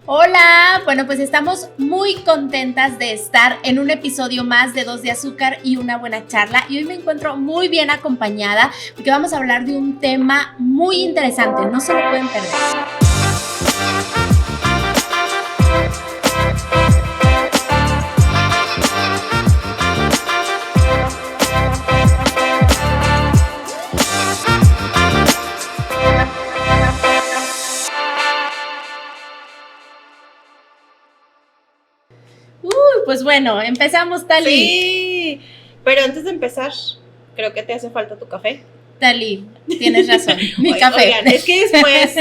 Hola, bueno, pues estamos muy contentas de estar en un episodio más de Dos de Azúcar y una buena charla, y hoy me encuentro muy bien acompañada porque vamos a hablar de un tema muy interesante, no se lo pueden perder. Pues bueno, empezamos, Tali. Sí, pero antes de empezar, creo que te hace falta tu café. Tali, tienes razón, mi café. Oigan, es que después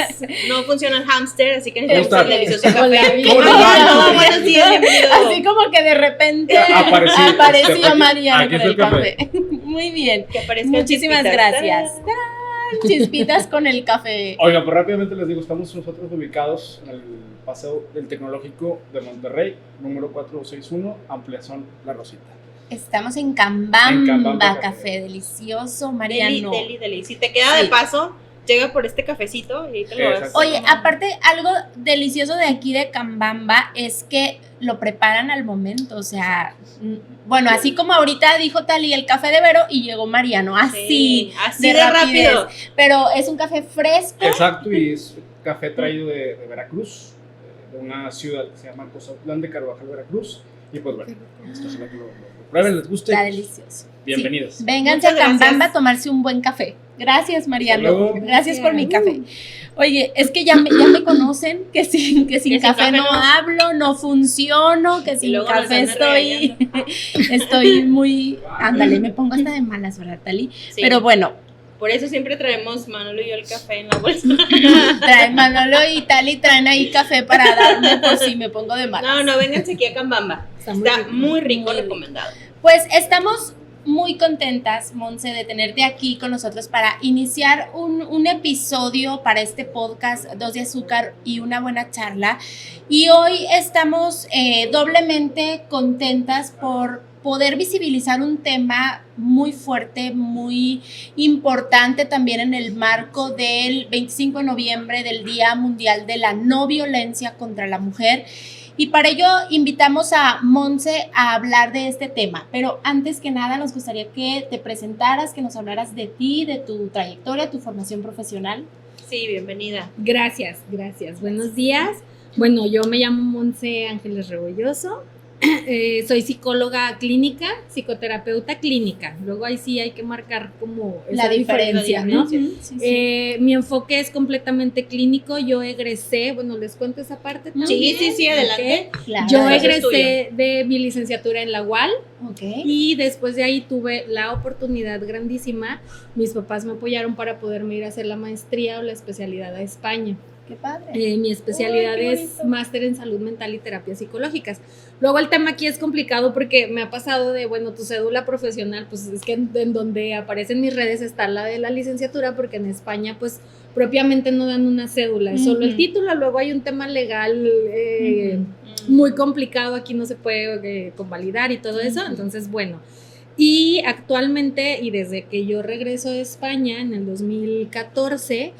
no funciona el hámster, así que necesitamos el delicioso café. Hola, buenos días, bienvenido. Así como que de repente apareció Mariana con el café. Muy bien, muchísimas gracias. Chispitas con el café. Oiga, pues rápidamente les digo, estamos nosotros ubicados en el Paseo del Tecnológico de Monterrey, número 461, ampliación La Rosita. Estamos en Cambamba, café delicioso, Mariano. Deli. Si te queda de paso, llega por este cafecito y ahí te lo vas. Oye, aparte, algo delicioso de aquí de Cambamba es que lo preparan al momento, o sea, bueno, así como ahorita dijo Tali, el café de Vero, y llegó Mariano, así de rápido. Pero es un café fresco. Exacto, y es café traído de Veracruz, de una ciudad que se llama Cozatlán de Carvajal, Veracruz. Y pues bueno, esto es lo que lo prueben, les guste. Está delicioso. Bienvenidos. Sí. Vénganse a Cambamba a tomarse un buen café. Gracias, Mariano. Gracias por mi café. Oye, es que ya me conocen, que sin café no hablo, no funciono, que sin café estoy muy... Ándale, me pongo hasta de malas, ¿verdad, Tali? Sí. Pero bueno. Por eso siempre traemos Manolo y yo el café en la bolsa. Manolo y Tali traen ahí café para darme por si me pongo de malas. No, vénganse aquí a Cambamba. Está muy rico, recomendado. Pues estamos muy contentas, Monse, de tenerte aquí con nosotros para iniciar un episodio para este podcast Dos de Azúcar y una buena charla. Y hoy estamos doblemente contentas por poder visibilizar un tema muy fuerte, muy importante también en el marco del 25 de noviembre, del Día Mundial de la No Violencia contra la Mujer. Y para ello invitamos a Monse a hablar de este tema, pero antes que nada nos gustaría que te presentaras, que nos hablaras de ti, de tu trayectoria, tu formación profesional. Sí, bienvenida. Gracias. Buenos días. Bueno, yo me llamo Monse Ángeles Rebolloso. Soy psicóloga clínica, psicoterapeuta clínica. Luego ahí sí hay que marcar como esa diferencia, ¿no? Sí. Mi enfoque es completamente clínico. Yo egresé, bueno, les cuento esa parte también. Sí, adelante. Claro, yo egresé de mi licenciatura en la UAL. Y después de ahí tuve la oportunidad grandísima. Mis papás me apoyaron para poderme ir a hacer la maestría o la especialidad a España. ¡Qué padre! Mi especialidad es máster en salud mental y terapias psicológicas. Luego el tema aquí es complicado porque me ha pasado de, bueno, tu cédula profesional, pues es que en donde aparecen mis redes está la de la licenciatura, porque en España pues propiamente no dan una cédula, es solo el título. Luego hay un tema legal muy complicado, aquí no se puede convalidar y todo eso, entonces bueno. Y actualmente, y desde que yo regreso de España en el 2014,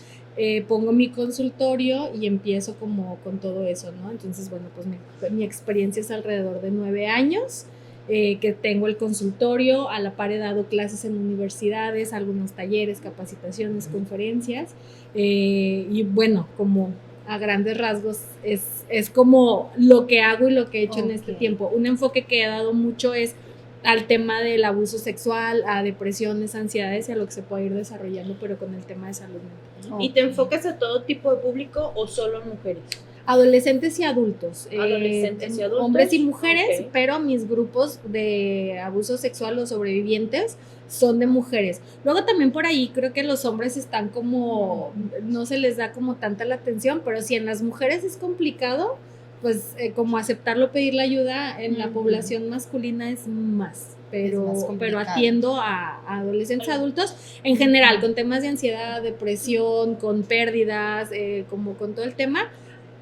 pongo mi consultorio y empiezo como con todo eso, ¿no? Entonces, bueno, pues mi experiencia es alrededor de 9 años que tengo el consultorio. A la par he dado clases en universidades, algunos talleres, capacitaciones, conferencias, y bueno, como a grandes rasgos es como lo que hago y lo que he hecho en este tiempo. Un enfoque que he dado mucho es al tema del abuso sexual, a depresiones, ansiedades y a lo que se puede ir desarrollando, pero con el tema de salud mental, ¿no? ¿Y te enfocas a todo tipo de público o solo mujeres? Adolescentes y adultos. Adolescentes y adultos. Hombres y mujeres, pero mis grupos de abuso sexual o sobrevivientes son de mujeres. Luego también por ahí creo que los hombres están como, no se les da como tanta la atención, pero si en las mujeres es complicado, pues como aceptarlo, pedir la ayuda, en la población masculina es más, pero atiendo a adolescentes, adultos en general, con temas de ansiedad, depresión, con pérdidas, como con todo el tema,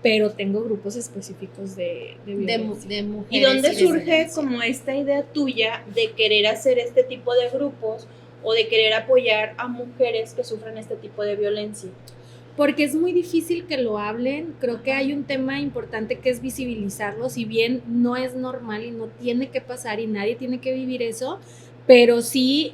pero tengo grupos específicos de mujeres. ¿Y dónde surge como esta idea tuya de querer hacer este tipo de grupos o de querer apoyar a mujeres que sufren este tipo de violencia? porque es muy difícil que lo hablen. Creo que hay un tema importante que es visibilizarlo, si bien no es normal y no tiene que pasar y nadie tiene que vivir eso, pero sí,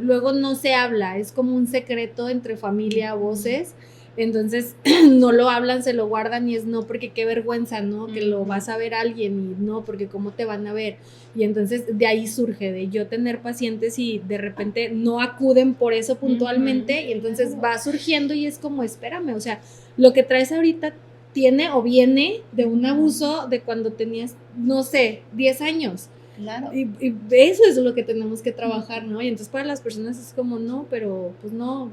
luego no se habla, es como un secreto entre familia, voces. Entonces no lo hablan, se lo guardan y es no, porque qué vergüenza, ¿no? Que lo vas a ver a alguien y no, porque cómo te van a ver. Y entonces de ahí surge de yo tener pacientes y de repente no acuden por eso puntualmente y entonces va surgiendo y es como, espérame, o sea, lo que traes ahorita tiene o viene de un abuso de cuando tenías, no sé, 10 años. Claro. Y eso es lo que tenemos que trabajar, ¿no? Y entonces para las personas es como, no, pero pues no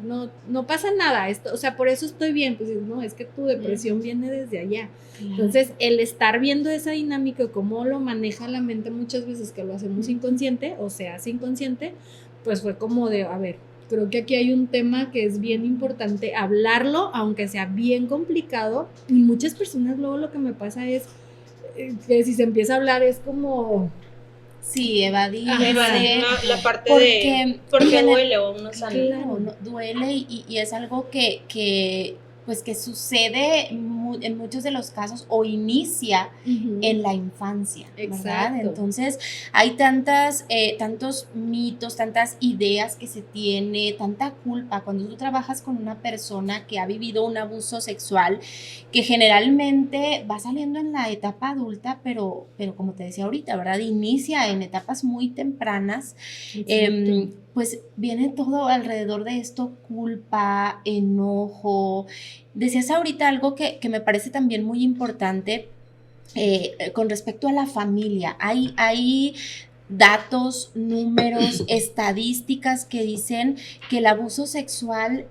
pasa nada, esto, o sea, por eso estoy bien, pues no, es que tu depresión viene desde allá. Claro. Entonces, el estar viendo esa dinámica, cómo lo maneja la mente muchas veces que lo hacemos inconsciente, o se hace inconsciente, pues fue como de, a ver, creo que aquí hay un tema que es bien importante hablarlo, aunque sea bien complicado, y muchas personas luego lo que me pasa es que si se empieza a hablar es como... Sí, evadir la parte porque duele o uno sabe. Claro, duele y es algo que pues que sucede en muchos de los casos o inicia en la infancia, ¿verdad? Exacto. Entonces hay tantos mitos, tantas ideas que se tiene, tanta culpa cuando tú trabajas con una persona que ha vivido un abuso sexual, que generalmente va saliendo en la etapa adulta, pero como te decía ahorita, ¿verdad? Inicia en etapas muy tempranas. Pues viene todo alrededor de esto, culpa, enojo. Decías ahorita algo que me parece también muy importante con respecto a la familia. Hay datos, números, estadísticas que dicen que el abuso sexual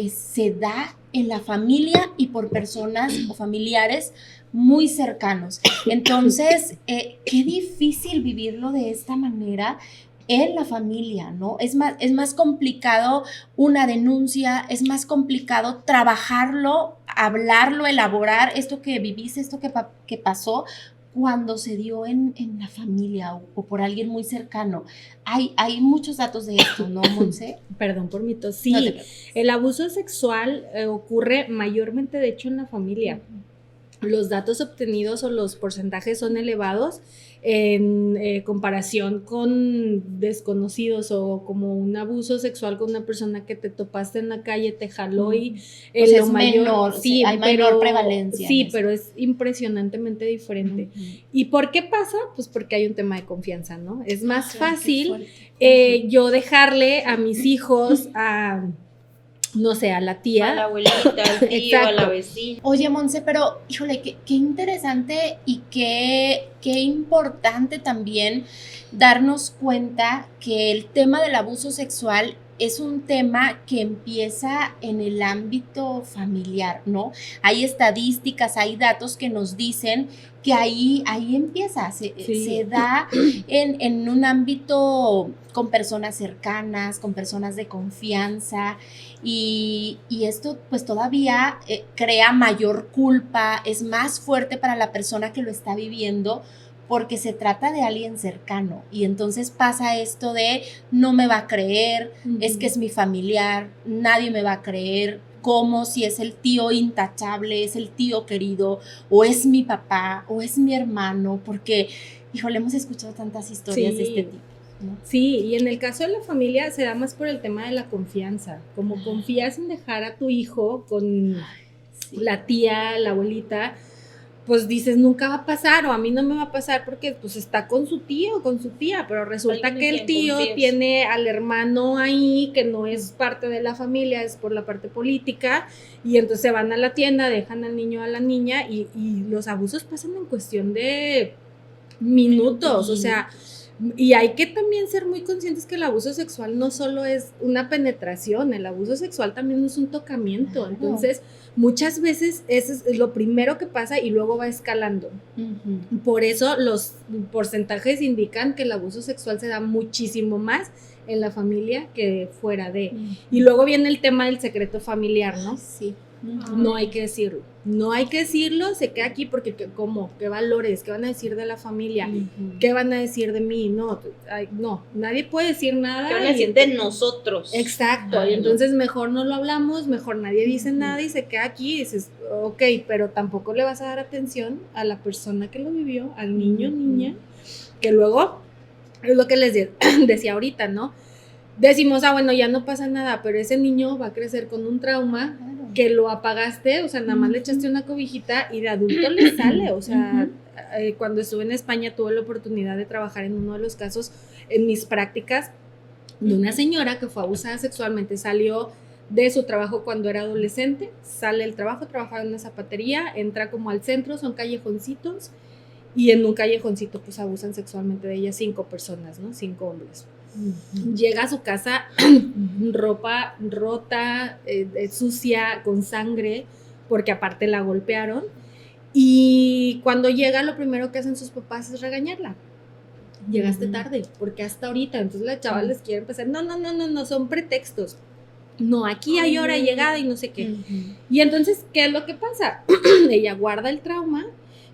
se da en la familia y por personas o familiares muy cercanos. Entonces, qué difícil vivirlo de esta manera en la familia, ¿no? Es más complicado una denuncia, es más complicado trabajarlo, hablarlo, elaborar esto que viviste, esto que pasó cuando se dio en la familia o por alguien muy cercano. Hay muchos datos de esto, ¿no, Monse? Perdón por mi tos. Sí, No el abuso sexual ocurre mayormente, de hecho, en la familia. Los datos obtenidos o los porcentajes son elevados en comparación con desconocidos o como un abuso sexual con una persona que te topaste en la calle, te jaló y o sea, es menor, sí, hay menor prevalencia. Sí, pero es impresionantemente diferente. ¿Y por qué pasa? Pues porque hay un tema de confianza, ¿no? Es más fácil yo dejarle a mis hijos a... no sé, a la tía. A la abuelita, al tío, a la vecina. Oye, Monse, pero, híjole, qué interesante y qué importante también darnos cuenta que el tema del abuso sexual es un tema que empieza en el ámbito familiar, ¿no? Hay estadísticas, hay datos que nos dicen que ahí empieza, se da en un ámbito con personas cercanas, con personas de confianza y esto pues todavía crea mayor culpa, es más fuerte para la persona que lo está viviendo porque se trata de alguien cercano y entonces pasa esto de no me va a creer, es que es mi familiar, nadie me va a creer, como si es el tío intachable, es el tío querido, o es mi papá, o es mi hermano, porque, híjole, hemos escuchado tantas historias de este tipo, ¿no? Sí, y en el caso de la familia se da más por el tema de la confianza, como confías en dejar a tu hijo con la tía, la abuelita, pues dices, nunca va a pasar, o a mí no me va a pasar porque pues está con su tío o con su tía, pero resulta que el tío tiene al hermano ahí, que no es parte de la familia, es por la parte política, y entonces se van a la tienda, dejan al niño a la niña, y los abusos pasan en cuestión de minutos, o sea, y hay que también ser muy conscientes que el abuso sexual no solo es una penetración, el abuso sexual también es un tocamiento, entonces muchas veces eso es lo primero que pasa y luego va escalando. Por eso los porcentajes indican que el abuso sexual se da muchísimo más en la familia que fuera de. Y luego viene el tema del secreto familiar, ¿no? Sí. No hay que decirlo. No hay que decirlo, se queda aquí porque ¿cómo? ¿Qué valores? ¿Qué van a decir de la familia? ¿Qué van a decir de mí? No, nadie puede decir nada. ¿Qué van a decir de nosotros? Exacto, y entonces mejor no lo hablamos, mejor nadie dice nada y se queda aquí y dices, ok, pero tampoco le vas a dar atención a la persona que lo vivió, al niño, niña, que luego, es lo que les decía ahorita, ¿no? Decimos, bueno, ya no pasa nada, pero ese niño va a crecer con un trauma que lo apagaste, o sea, nada más le echaste una cobijita y de adulto le sale, o sea, cuando estuve en España tuve la oportunidad de trabajar en uno de los casos, en mis prácticas, de una señora que fue abusada sexualmente, salió de su trabajo cuando era adolescente, sale del trabajo, trabajaba en una zapatería, entra como al centro, son callejoncitos, y en un callejoncito pues abusan sexualmente de ella 5 personas, ¿no? 5 hombres. Llega a su casa ropa rota, sucia, con sangre, porque aparte la golpearon, y cuando llega lo primero que hacen sus papás es regañarla. Llegaste tarde, porque hasta ahorita, entonces la chava les quiere empezar, no, son pretextos. No, aquí hay hora de llegada y no sé qué. Y entonces, ¿qué es lo que pasa? Ella guarda el trauma,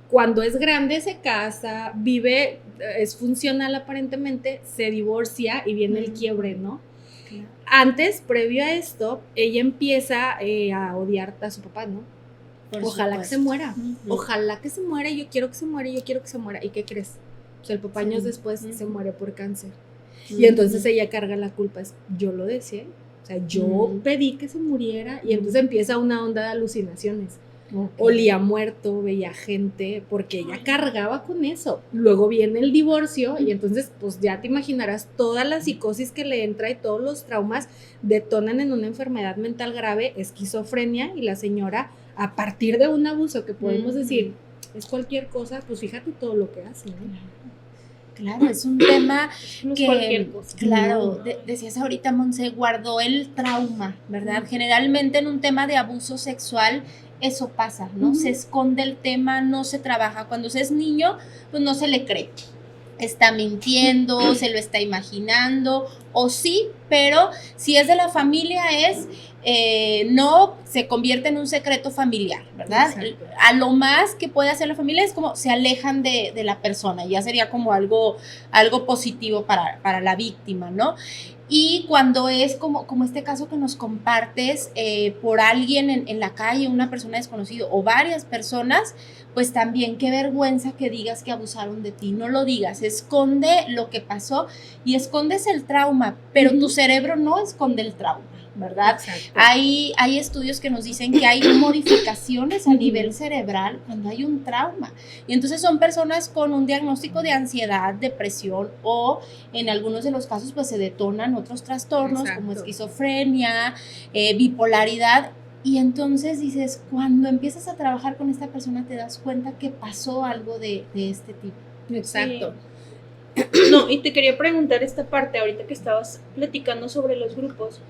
cuando es grande se casa, vive, es funcional aparentemente, se divorcia y viene el quiebre, ¿no? Claro. Antes, previo a esto, ella empieza a odiar a su papá, ¿no? Ojalá que se muera, ojalá que se muera, yo quiero que se muera, yo quiero que se muera. ¿Y qué crees? O sea, el papá años después se muere por cáncer. Y entonces ella carga la culpa, yo lo deseé, o sea, yo pedí que se muriera, y entonces empieza una onda de alucinaciones. Olía muerto, veía gente, porque ella cargaba con eso. Luego viene el divorcio y entonces pues ya te imaginarás toda la psicosis que le entra y todos los traumas detonan en una enfermedad mental grave, esquizofrenia, y la señora, a partir de un abuso que podemos decir es cualquier cosa, pues fíjate todo lo que hace, ¿no? Claro, es un tema no que, es cualquier cosa. Claro, decías ahorita, Monse, guardó el trauma, ¿verdad? Generalmente en un tema de abuso sexual eso pasa, ¿no? Se esconde el tema, no se trabaja. Cuando se es niño, pues no se le cree. Está mintiendo, se lo está imaginando, o sí, pero si es de la familia no se convierte en un secreto familiar, ¿verdad? Exacto. A lo más que puede hacer la familia es como se alejan de la persona, ya sería como algo positivo para la víctima, ¿no? Y cuando es como este caso que nos compartes por alguien en la calle, una persona desconocida o varias personas, pues también qué vergüenza que digas que abusaron de ti. No lo digas, esconde lo que pasó y escondes el trauma, pero tu cerebro no esconde el trauma, ¿verdad? Hay estudios que nos dicen que hay modificaciones a nivel cerebral cuando hay un trauma. Y entonces son personas con un diagnóstico de ansiedad, depresión, o en algunos de los casos pues se detonan otros trastornos como esquizofrenia, bipolaridad. Y entonces dices, cuando empiezas a trabajar con esta persona te das cuenta que pasó algo de este tipo. Exacto. Sí. No, y te quería preguntar esta parte, ahorita que estabas platicando sobre los grupos,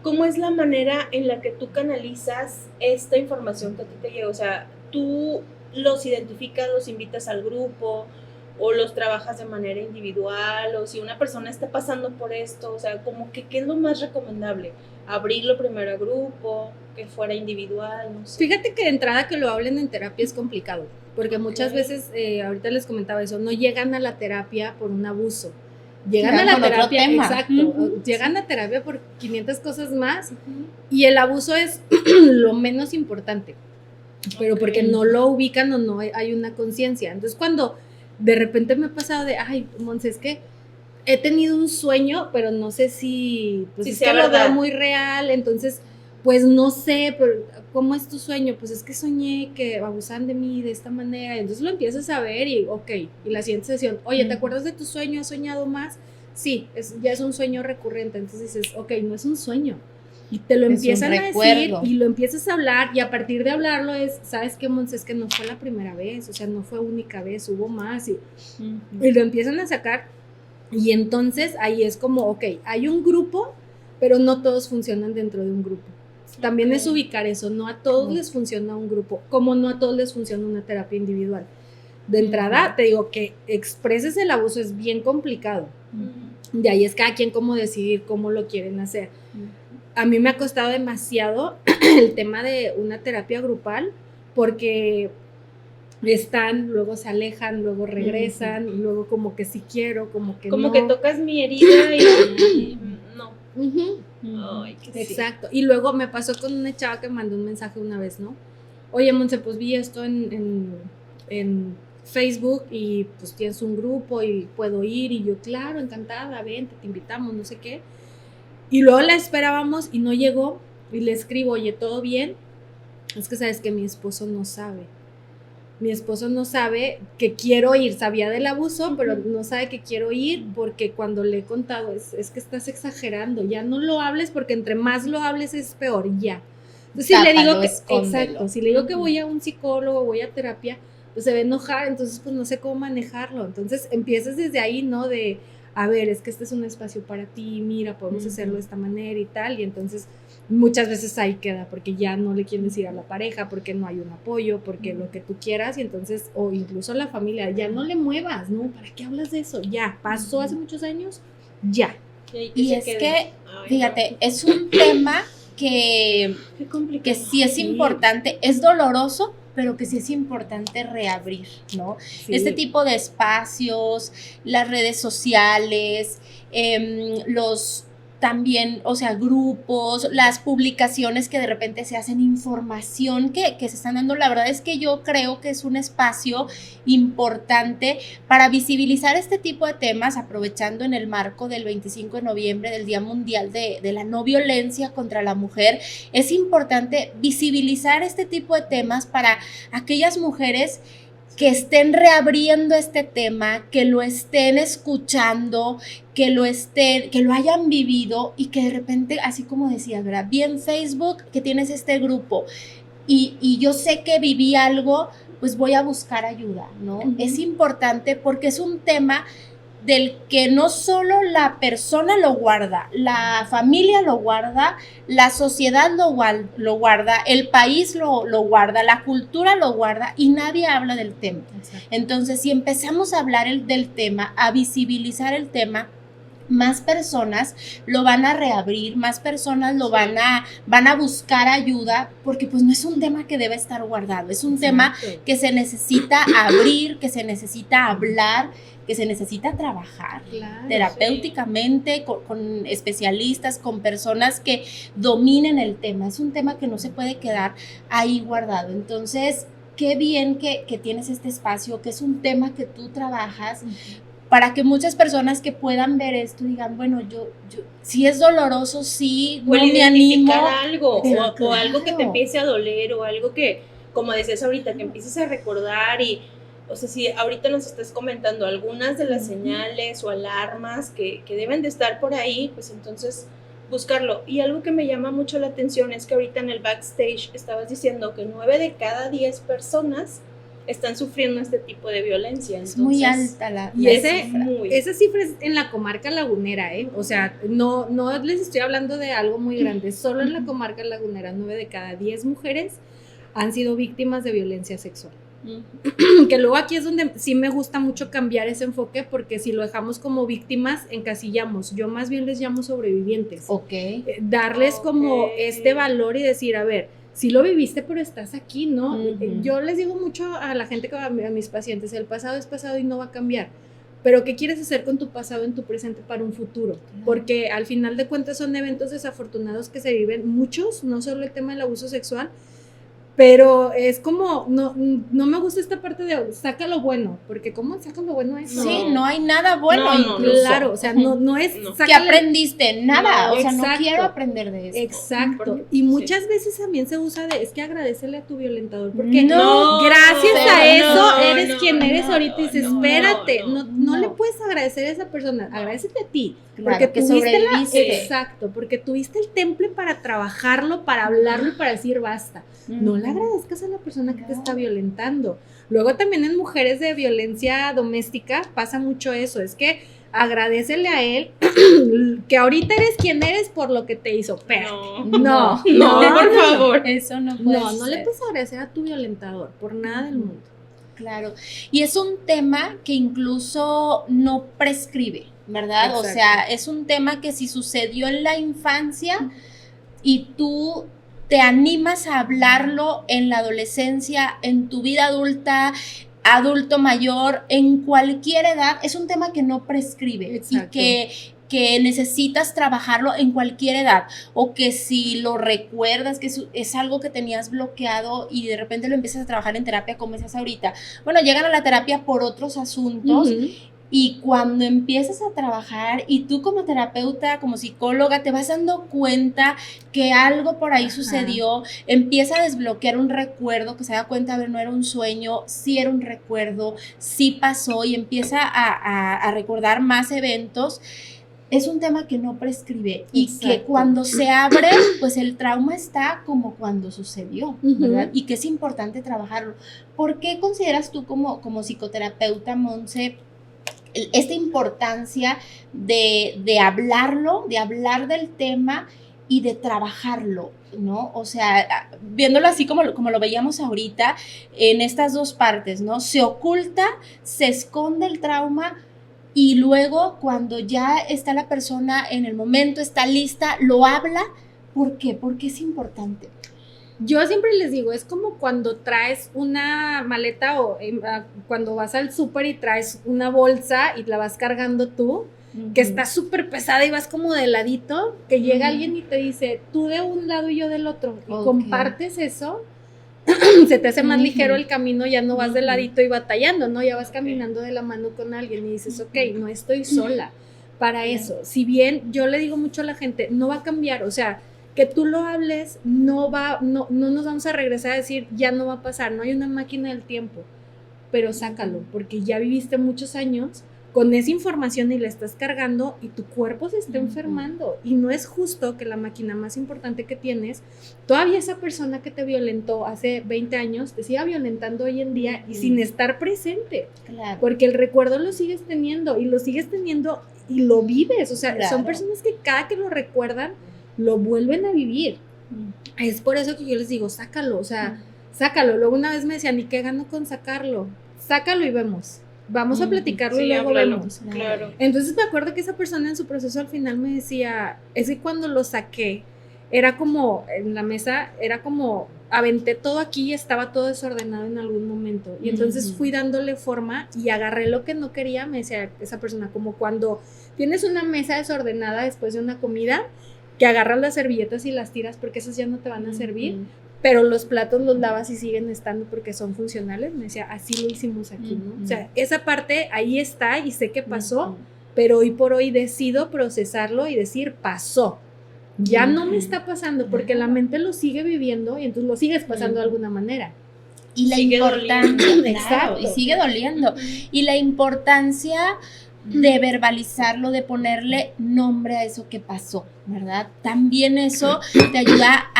¿cómo es la manera en la que tú canalizas esta información que a ti te llega? O sea, ¿tú los identificas, los invitas al grupo, o los trabajas de manera individual, o si una persona está pasando por esto, o sea, como que ¿qué es lo más recomendable? ¿Abrirlo primero a grupo, que fuera individual? No sé. Fíjate que de entrada que lo hablen en terapia es complicado, porque muchas veces, ahorita les comentaba eso, no llegan a la terapia por un abuso. Llegan a la terapia, exacto, llegan a terapia por 500 cosas más, y el abuso es lo menos importante, pero porque no lo ubican o no hay una conciencia. Entonces cuando de repente me ha pasado de, ay, Monse, es que he tenido un sueño, pero no sé si, pues es que lo veo muy real, entonces, pues no sé, pero ¿cómo es tu sueño? Pues es que soñé que abusan de mí de esta manera, entonces lo empiezas a ver y, ok, y la siguiente sesión, oye, ¿te acuerdas de tu sueño? ¿Has soñado más? Sí, ya es un sueño recurrente, entonces dices, ok, no es un sueño, y te lo empiezan a decir, y lo empiezas a hablar, y a partir de hablarlo ¿sabes qué, Monse? Es que no fue la primera vez, o sea, no fue única vez, hubo más, y lo empiezan a sacar. Y entonces ahí es como, ok, hay un grupo, pero no todos funcionan dentro de un grupo. También es ubicar eso, no a todos les funciona un grupo, como no a todos les funciona una terapia individual. De entrada, te digo que expreses el abuso es bien complicado. De ahí es cada quien cómo decidir cómo lo quieren hacer. a mí me ha costado demasiado el tema de una terapia grupal, porque están, luego se alejan, luego regresan, y luego como que sí quiero, como que como no. que tocas mi herida y no. Ay, qué Exacto. Y luego me pasó con una chava que mandó un mensaje una vez, ¿no? Oye, Monse, pues vi esto en Facebook y pues tienes un grupo y puedo ir, y yo, claro, encantada, vente, te invitamos, no sé qué. Y luego la esperábamos y no llegó, y le escribo, oye, ¿todo bien? Es que sabes que mi esposo no sabe que quiero ir, sabía del abuso, pero no sabe que quiero ir, porque cuando le he contado, es que estás exagerando, ya no lo hables, porque entre más lo hables es peor, ya. Entonces, si le digo que, exacto, si le digo que voy a un psicólogo, voy a terapia, pues se va a enojar, entonces pues no sé cómo manejarlo. Entonces empiezas desde ahí, ¿no? De, a ver, es que este es un espacio para ti, mira, podemos hacerlo de esta manera y tal, y entonces muchas veces ahí queda, porque ya no le quieren decir a la pareja, porque no hay un apoyo, porque lo que tú quieras, y entonces, o incluso a la familia, ya no le muevas, ¿no? ¿Para qué hablas de eso? Ya, pasó hace muchos años, ya. Y es que, fíjate, es un tema que sí es importante, es doloroso, pero que sí es importante reabrir, ¿no? Sí. Este tipo de espacios, las redes sociales, los también, o sea, grupos, las publicaciones que de repente se hacen, información que se están dando. La verdad es que yo creo que es un espacio importante para visibilizar este tipo de temas, aprovechando en el marco del 25 de noviembre, del Día Mundial de la No Violencia contra la Mujer. Es importante visibilizar este tipo de temas para aquellas mujeres que estén reabriendo este tema, que lo estén escuchando, que lo hayan vivido, y que de repente, así como decías, ¿verdad? Vi en Facebook que tienes este grupo y yo sé que viví algo, pues voy a buscar ayuda, ¿no? Es importante porque es un tema del que no solo la persona lo guarda, la familia lo guarda, la sociedad lo guarda, el país lo guarda, la cultura lo guarda, y nadie habla del tema. Exacto. Entonces, si empezamos a hablar del tema, a visibilizar el tema, más personas lo van a reabrir, más personas lo van a buscar ayuda, porque pues no es un tema que debe estar guardado, es un tema que se necesita abrir, que se necesita hablar, que se necesita trabajar terapéuticamente, con especialistas, con personas que dominen el tema. Es un tema que no se puede quedar ahí guardado. Entonces, qué bien que tienes este espacio, que es un tema que tú trabajas, para que muchas personas que puedan ver esto digan, bueno, yo si es doloroso, sí, no me animo. Algo, o algo que te empiece a doler, o algo que, como decías ahorita, que empieces a recordar. Y o sea, si ahorita nos estás comentando algunas de las señales o alarmas que deben de estar por ahí, pues entonces buscarlo. Y algo que me llama mucho la atención es que ahorita en el backstage estabas diciendo que 9 de cada 10 personas están sufriendo este tipo de violencia. Entonces, es muy alta la cifra. Esa cifra es en la comarca lagunera, O sea, no les estoy hablando de algo muy grande, solo en la comarca lagunera 9 de cada 10 mujeres han sido víctimas de violencia sexual. Que luego aquí es donde sí me gusta mucho cambiar ese enfoque, porque si lo dejamos como víctimas, encasillamos. Yo más bien les llamo sobrevivientes. Darles como este valor y decir, a ver, sí lo viviste, pero estás aquí, ¿no? Yo les digo mucho a la gente, a mis pacientes, el pasado es pasado y no va a cambiar. Pero ¿qué quieres hacer con tu pasado en tu presente para un futuro? Claro. Porque al final de cuentas son eventos desafortunados que se viven, muchos, no solo el tema del abuso sexual, pero es como, no me gusta esta parte de saca lo bueno, porque ¿cómo saca lo bueno eso? Sí, no hay nada bueno. Claro, o sea, no es... ¿Qué aprendiste? Nada, o sea, no quiero aprender de eso. Exacto, y muchas veces también se usa de, es que agradecele a tu violentador, porque gracias a eso eres quien eres ahorita, y dices, espérate, no le puedes agradecer a esa persona, agradecete a ti. Claro, porque que sobreviviste. Exacto, porque tuviste el temple para trabajarlo, para hablarlo y para decir basta. No le agradezcas a la persona que te está violentando. Luego también en mujeres de violencia doméstica pasa mucho eso, es que agradécele a él que ahorita eres quien eres por lo que te hizo. Pero no, por favor. Eso no puede ser. No le puedes agradecer a tu violentador por nada del mundo. Claro, y es un tema que incluso no prescribe, ¿verdad? Exacto. O sea, es un tema que si sucedió en la infancia, y tú te animas a hablarlo en la adolescencia, en tu vida adulta, adulto mayor, en cualquier edad, es un tema que no prescribe. Exacto. Y que necesitas trabajarlo en cualquier edad, o que si lo recuerdas, que es algo que tenías bloqueado y de repente lo empiezas a trabajar en terapia, como decías ahorita. Bueno, llegan a la terapia por otros asuntos. Y cuando empiezas a trabajar y tú como terapeuta, como psicóloga, te vas dando cuenta que algo por ahí sucedió, empieza a desbloquear un recuerdo, que se da cuenta, a ver, no era un sueño, sí era un recuerdo, sí pasó, y empieza a recordar más eventos. Es un tema que no prescribe. Exacto. Y que cuando se abre, pues el trauma está como cuando sucedió, ¿verdad? Y que es importante trabajarlo. ¿Por qué consideras tú como psicoterapeuta, Monse, esta importancia de hablarlo, de hablar del tema y de trabajarlo, ¿no? O sea, viéndolo así como lo veíamos ahorita, en estas dos partes, ¿no? Se oculta, se esconde el trauma, y luego cuando ya está la persona en el momento, está lista, lo habla. ¿Por qué? Porque es importante. Yo siempre les digo, es como cuando traes una maleta o cuando vas al súper y traes una bolsa y la vas cargando tú, que está súper pesada y vas como de ladito, que llega alguien y te dice, tú de un lado y yo del otro, y compartes eso, se te hace más ligero el camino, ya no vas de ladito y batallando, ¿no? Ya vas caminando de la mano con alguien y dices, ok, no estoy sola para eso. Si bien yo le digo mucho a la gente, no va a cambiar, o sea, que tú lo hables, no nos vamos a regresar a decir, ya no va a pasar, no hay una máquina del tiempo, pero sácalo, porque ya viviste muchos años con esa información y la estás cargando y tu cuerpo se está enfermando, y no es justo que la máquina más importante que tienes, todavía esa persona que te violentó hace 20 años, te siga violentando hoy en día y sin estar presente, Claro. porque el recuerdo lo sigues teniendo y lo vives, o sea, Claro. Son personas que cada que lo recuerdan, lo vuelven a vivir. Es por eso que yo les digo, sácalo, o sea, sácalo. Luego una vez me decían, ¿y qué gano con sacarlo? Sácalo y vemos. Vamos a platicarlo y luego háblalo. vemos. Claro. Entonces me acuerdo que esa persona en su proceso al final me decía, es que cuando lo saqué, era como, en la mesa, era como, aventé todo aquí y estaba todo desordenado en algún momento. Y entonces fui dándole forma y agarré lo que no quería, me decía esa persona, como cuando tienes una mesa desordenada después de una comida, que agarras las servilletas y las tiras porque esas ya no te van a servir, pero los platos los lavas y siguen estando porque son funcionales. Me decía, así lo hicimos aquí, ¿no? O sea, esa parte ahí está y sé que pasó, pero hoy por hoy decido procesarlo y decir, pasó. Ya no me está pasando, porque la mente lo sigue viviendo y entonces lo sigues pasando de alguna manera. Y la Sigue importancia, doliendo. claro, y sigue doliendo. Y la importancia de verbalizarlo, de ponerle nombre a eso que pasó, ¿verdad? También eso te ayuda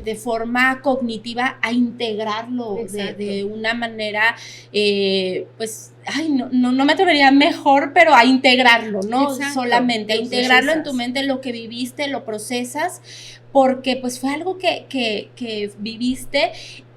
de forma cognitiva a integrarlo de una manera, pues, no me atrevería mejor, pero a integrarlo, ¿no? Exacto. Solamente, a Lo integrarlo en procesas. tu mente, lo que viviste, lo procesas, porque pues fue algo que viviste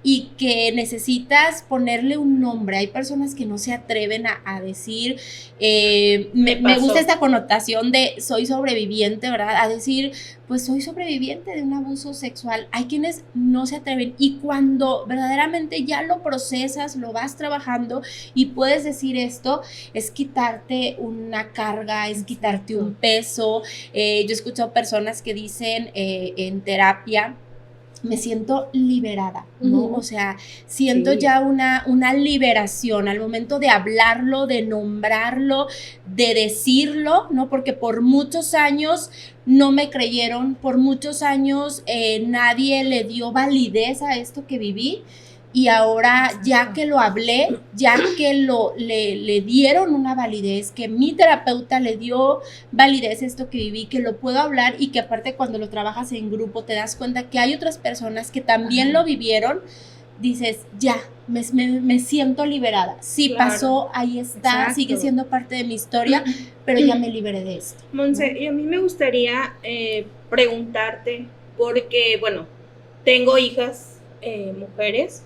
y que necesitas ponerle un nombre. Hay personas que no se atreven a decir, me gusta esta connotación de soy sobreviviente, ¿verdad? A decir, pues soy sobreviviente de un abuso sexual. Hay quienes no se atreven, y cuando verdaderamente ya lo procesas, lo vas trabajando y puedes decir esto, es quitarte una carga, es quitarte un peso. Yo he escuchado personas que dicen en terapia, me siento liberada, ¿no? O sea, siento ya una liberación al momento de hablarlo, de nombrarlo, de decirlo, ¿no? Porque por muchos años no me creyeron, por muchos años nadie le dio validez a esto que viví. Y ahora, ya que lo hablé, ya que le dieron una validez, que mi terapeuta le dio validez a esto que viví, que lo puedo hablar, y que aparte cuando lo trabajas en grupo te das cuenta que hay otras personas que también lo vivieron, dices, ya, me siento liberada. Sí, pasó, ahí está, sigue siendo parte de mi historia, pero ya me liberé de esto. Monse, ¿no? Y a mí me gustaría preguntarte, porque, bueno, tengo hijas mujeres,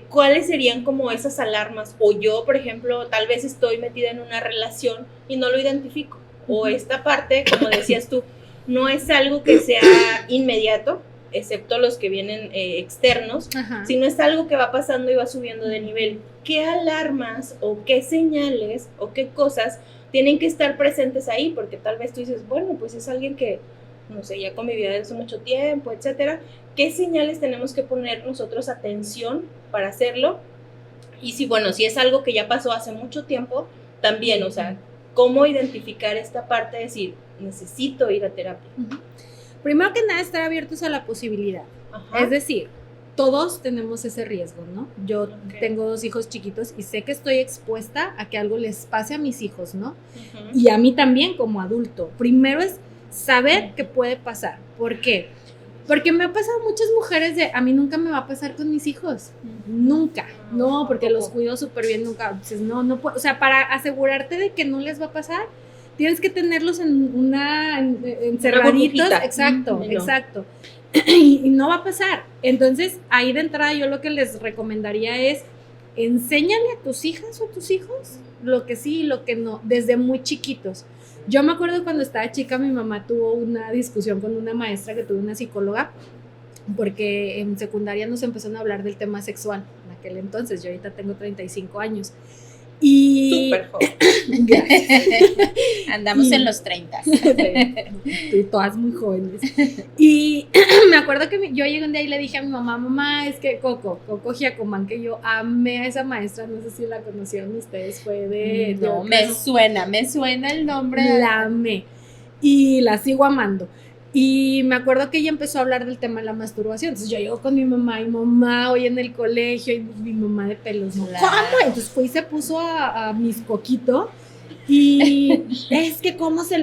¿cuáles serían como esas alarmas? O yo, por ejemplo, tal vez estoy metida en una relación y no lo identifico. O esta parte, como decías tú, no es algo que sea inmediato, excepto los que vienen externos, Ajá. sino es algo que va pasando y va subiendo de nivel. ¿Qué alarmas o qué señales o qué cosas tienen que estar presentes ahí? Porque tal vez tú dices, bueno, pues es alguien que, no sé, ya convivía desde hace mucho tiempo, etcétera. ¿Qué señales tenemos que poner nosotros atención para hacerlo? Y si, bueno, si es algo que ya pasó hace mucho tiempo, también, o sea, ¿cómo identificar esta parte de decir, necesito ir a terapia? Primero que nada, estar abiertos a la posibilidad. Ajá. Es decir, todos tenemos ese riesgo, ¿no? Yo Ok. tengo 2 hijos chiquitos y sé que estoy expuesta a que algo les pase a mis hijos, ¿no? Ujú. Y a mí también como adulto. Primero es saber qué puede pasar. ¿Por qué? Porque me ha pasado muchas mujeres de, a mí nunca me va a pasar con mis hijos. Nunca. No, porque los cuido súper bien, nunca. Dices, no puedo. O sea, para asegurarte de que no les va a pasar, tienes que tenerlos encerraditos. burbujita. Exacto, No. exacto. Y no va a pasar. Entonces, ahí de entrada yo lo que les recomendaría es, enséñale a tus hijas o a tus hijos lo que sí y lo que no, desde muy chiquitos. Yo me acuerdo cuando estaba chica, mi mamá tuvo una discusión con una maestra que tuvo una psicóloga, porque en secundaria nos empezaron a hablar del tema sexual en aquel entonces. Yo ahorita tengo 35 años. Y Súper joven. Andamos Y- en los 30. Tú, todas muy jóvenes. Y me acuerdo que yo llegué un día y le dije a mi mamá, es que Coco Giacomán, que yo amé a esa maestra, no sé si la conocieron ustedes, fue de... No, yo me creo- suena el nombre. La amé y la sigo amando. Y me acuerdo que ella empezó a hablar del tema de la masturbación. Entonces yo llego con mi mamá hoy en el colegio, y mi mamá de pelos, ¿no? Claro. ¿Cómo? Entonces fue y se puso a mis coquito. Y es que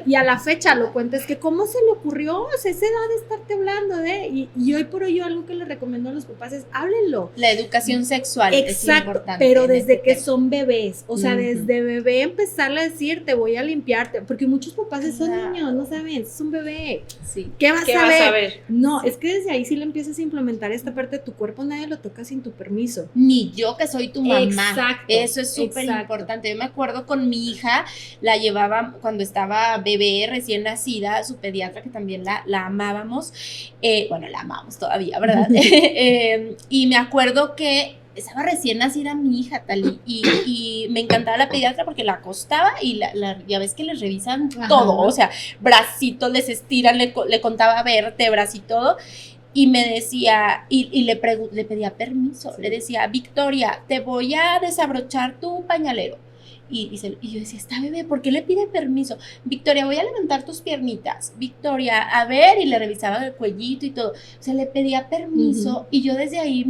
y a la fecha lo cuenta, es que cómo se le ocurrió, o sea, esa edad de estarte hablando y hoy por hoy yo algo que le recomiendo a los papás es háblenlo. La educación sexual es Exacto, importante. pero en desde este que tema. son bebés, o sea, Ujú. desde bebé empezarle a decir, te voy a limpiarte, porque muchos papás son Claro. niños, no saben, es un bebé, Sí. ¿qué vas ¿Qué a vas ver? a ver? No, es que desde ahí sí le empiezas a implementar esta parte de tu cuerpo, nadie lo toca sin tu permiso. Ni yo que soy tu mamá. Exacto, Eso es súper exacto. importante. Yo me acuerdo con mi hija, la llevaba cuando estaba bebé, recién nacida, su pediatra, que también la amábamos. Bueno, la amamos todavía, ¿verdad? Y me acuerdo que estaba recién nacida mi hija, Tali, y me encantaba la pediatra porque la acostaba y ya ves que les revisan Ajá. todo, o sea, bracitos les estiran, le contaba vértebras y todo. Y me decía, y le pedía permiso, Sí. le decía, Victoria, te voy a desabrochar tu pañalero. Y yo decía, está bebé, ¿por qué le pide permiso? Victoria, voy a levantar tus piernitas. Victoria, a ver, y le revisaba el cuellito y todo. O sea, le pedía permiso. Y yo desde ahí,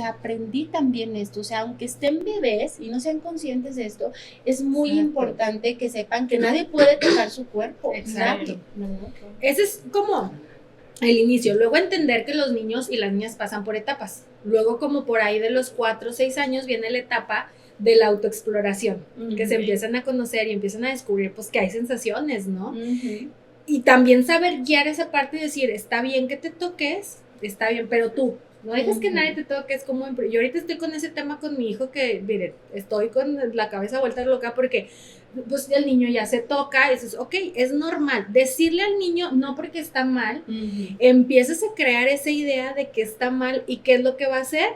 aprendí también esto. O sea, aunque estén bebés y no sean conscientes de esto, es muy Exacto. importante que sepan que nadie puede tocar su cuerpo. Exacto. Nadie. Ese es como el inicio. Luego entender que los niños y las niñas pasan por etapas. Luego como por ahí de los 4 o 6 años viene la etapa de la autoexploración, que se empiezan a conocer y empiezan a descubrir pues que hay sensaciones, ¿no? Y también saber guiar esa parte y decir, está bien que te toques, está bien, pero tú, no dejes que nadie te toque, es como, yo ahorita estoy con ese tema con mi hijo que, miren, estoy con la cabeza vuelta loca porque pues el niño ya se toca, y dices, ok, es normal, decirle al niño, no porque está mal, empiezas a crear esa idea de que está mal y qué es lo que va a hacer,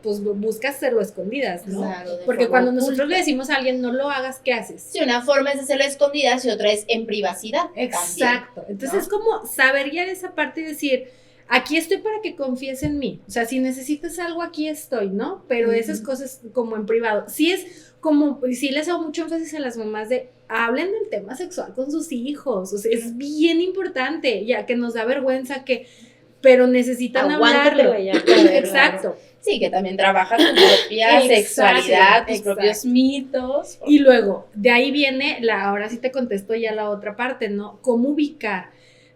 pues busca hacerlo a escondidas, ¿no? Claro, de Porque forma cuando nosotros oculta. le decimos a alguien, no lo hagas, ¿qué haces? Sí, una forma es hacerlo a escondidas y otra es en privacidad. Exacto. Entonces ¿no? es como saber guiar esa parte y decir, aquí estoy para que confíes en mí. O sea, si necesitas algo, aquí estoy, ¿no? Pero esas cosas como en privado. Sí es como, sí les hago mucho énfasis a las mamás de, hablen del tema sexual con sus hijos. O sea, es bien importante, ya que nos da vergüenza pero necesitan hablarlo. Aguántatela ya. Exacto. Sí, que también trabaja tu propia Exacto, sexualidad, tus exacto. propios mitos. Y luego, de ahí viene, ahora sí te contesto ya la otra parte, ¿no? ¿Cómo ubicar?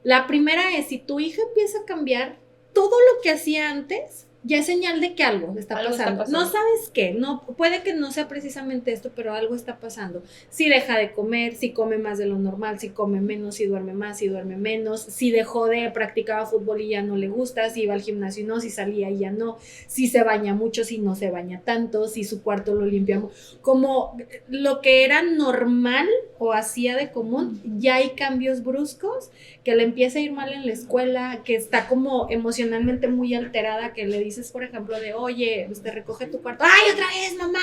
La primera es, si tu hija empieza a cambiar todo lo que hacía antes, ya es señal de que algo está pasando. No sabes qué, no, puede que no sea precisamente esto, pero algo está pasando. Si deja de comer, si come más de lo normal, si come menos, si duerme más, si duerme menos, si dejó de practicar fútbol y ya no le gusta, si iba al gimnasio y no, si salía y ya no, si se baña mucho, si no se baña tanto, si su cuarto lo limpiamos. Como lo que era normal o hacía de común, ya hay cambios bruscos, que le empieza a ir mal en la escuela, que está como emocionalmente muy alterada, que le dices, por ejemplo, de, oye, recoge tu cuarto, ¡ay, otra vez, mamá!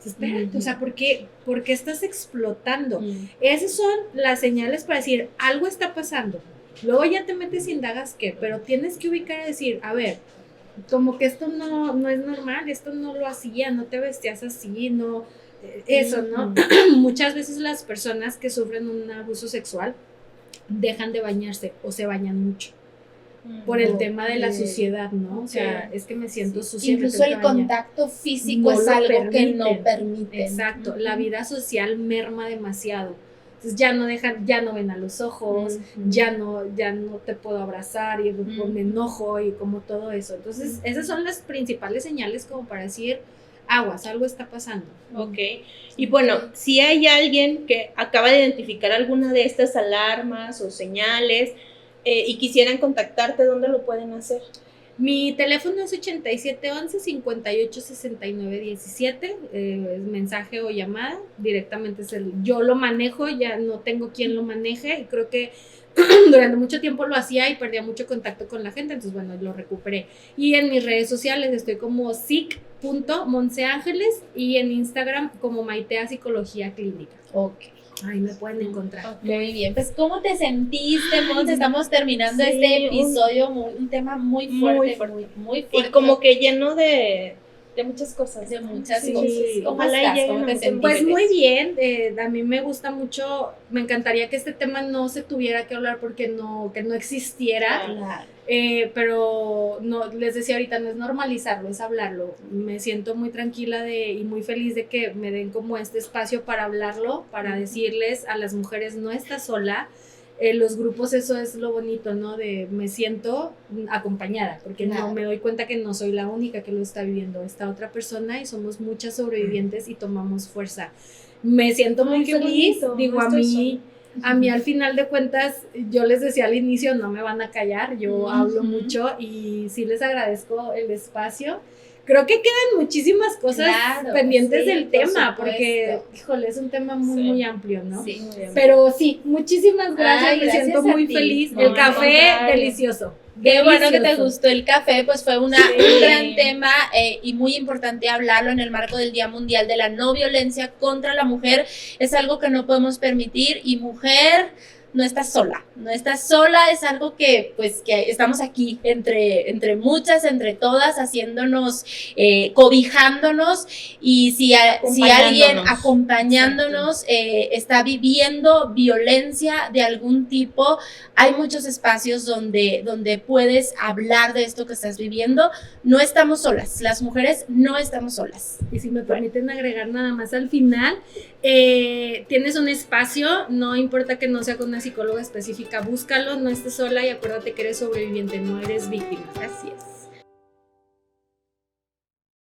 Espérate, o sea, ¿por qué estás explotando? Esas son las señales para decir, algo está pasando. Luego ya te metes y indagas qué, pero tienes que ubicar y decir, a ver, como que esto no es normal, esto no lo hacía, no te vestías así, no, eso, ¿no? Muchas veces las personas que sufren un abuso sexual dejan de bañarse o se bañan mucho por el tema de la suciedad, ¿no? O sea, es que me siento sucia. Incluso el contacto físico es algo que no permite. Exacto, la vida social merma demasiado. Entonces ya no ven a los ojos, ya no te puedo abrazar y me enojo y como todo eso. Entonces, esas son las principales señales como para decir, aguas, algo está pasando. Ok, y bueno, si hay alguien que acaba de identificar alguna de estas alarmas o señales y quisieran contactarte, ¿dónde lo pueden hacer? Mi teléfono es 8711-586917, es mensaje o llamada, directamente yo lo manejo, ya no tengo quien lo maneje, y creo que durante mucho tiempo lo hacía y perdía mucho contacto con la gente, entonces bueno, lo recuperé. Y en mis redes sociales estoy como sic.monseangeles y en Instagram como Maitea Psicología Clínica. Ok. Ahí me pueden encontrar. Muy bien, pues ¿cómo te sentiste, Monse? Estamos terminando este episodio, un tema muy fuerte, muy fuerte. Y como que lleno de muchas cosas. De muchas cosas. Ojalá y ¿Cómo te sentiste? Pues muy bien, a mí me gusta mucho, me encantaría que este tema no se tuviera que hablar porque que no existiera. Claro. Pero no, les decía ahorita, no es normalizarlo, es hablarlo. Me siento muy tranquila y muy feliz de que me den como este espacio para hablarlo, para decirles a las mujeres, no estás sola. Los grupos, eso es lo bonito, ¿no? Me siento acompañada, porque no me doy cuenta que no soy la única que lo está viviendo, esta otra persona, y somos muchas sobrevivientes y tomamos fuerza. Me siento muy feliz, bonito, digo, a mí al final de cuentas, yo les decía al inicio, no me van a callar, yo hablo mucho y sí les agradezco el espacio. Creo que quedan muchísimas cosas pendientes del tema, porque, híjole, es un tema muy amplio, ¿no? Sí, muy amplio. Pero sí, muchísimas gracias, me siento muy feliz. El café, delicioso. Qué bueno que te gustó el café, pues fue un gran tema y muy importante hablarlo en el marco del Día Mundial de la No Violencia contra la Mujer. Es algo que no podemos permitir y mujer, no estás sola, es algo que pues que estamos aquí entre muchas, entre todas, haciéndonos, cobijándonos, y si alguien acompañándonos está viviendo violencia de algún tipo, hay muchos espacios donde puedes hablar de esto que estás viviendo. No estamos solas, las mujeres no estamos solas. Y si me permiten agregar nada más al final, tienes un espacio, no importa que no sea con una psicóloga específica, búscalo, no estés sola y acuérdate que eres sobreviviente, no eres víctima. Así es.